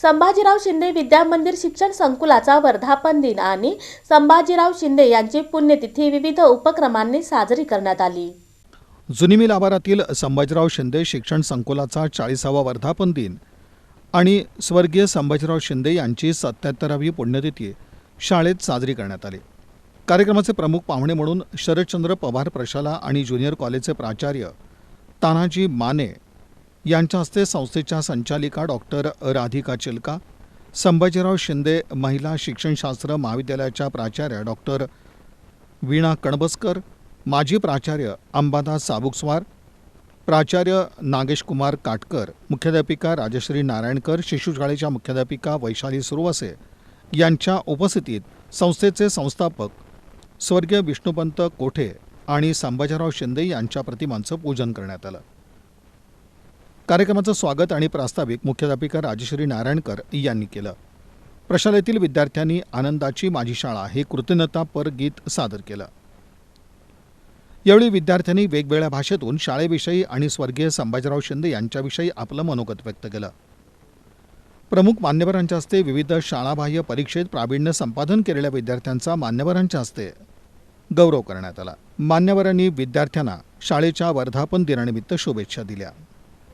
संभाजीराव शिंदे विद्यामंदिर शिक्षण संकुलाचा वर्धापन दिन आणि संभाजीराव शिंदे यांची पुण्यतिथी विविध उपक्रमांनी साजरी करण्यात आली। जुनी मिल आवारातील संभाजीराव शिंदे शिक्षण संकुलाचा 40वा वर्धापन दिन आणि स्वर्गीय संभाजीराव शिंदे यांची 77वी पुण्यतिथी शाळेत साजरी करण्यात आली। कार्यक्रमाचे प्रमुख पाहुणे म्हणून शरदचंद्र पवार प्रशाला आणि ज्युनियर कॉलेजचे प्राचार्य तानाजी माने यांच्या हस्ते संस्थेच्या संचालिका डॉक्टर राधिका चिलका, संभाजीराव शिंदे महिला शिक्षणशास्त्र महाविद्यालयाच्या प्राचार्य डॉक्टर वीणा कणबसकर, माजी प्राचार्य अंबादास साबुकस्वार, प्राचार्य नागेश कुमार काटकर, मुख्याध्यापिका राजश्री नारायणकर, शिशुशाळेच्या मुख्याध्यापिका वैशाली सुरवसे यांच्या उपस्थितीत संस्थेचे संस्थापक स्वर्गीय विष्णुपंत कोठे आणि संभाजीराव शिंदे यांच्या प्रतिमांचं पूजन करण्यात आलं। कार्यक्रमाचं स्वागत आणि प्रास्ताविक मुख्याध्यापिका राजश्री नारायणकर यांनी केलं। प्रशालेतील विद्यार्थ्यांनी आनंदाची माझी शाळा हे कृतज्ञतापर गीत सादर केलं। यावेळी विद्यार्थ्यांनी वेगवेगळ्या भाषेतून शाळेविषयी आणि स्वर्गीय संभाजीराव शिंदे यांच्याविषयी आपलं मनोगत व्यक्त केलं। प्रमुख मान्यवरांच्या हस्ते विविध शाळाबाह्य परीक्षेत प्रावीण्य संपादन केलेल्या विद्यार्थ्यांचा मान्यवरांच्या हस्ते गौरव करण्यात आला। मान्यवरांनी विद्यार्थ्यांना शाळेच्या वर्धापन दिनानिमित्त शुभेच्छा दिल्या।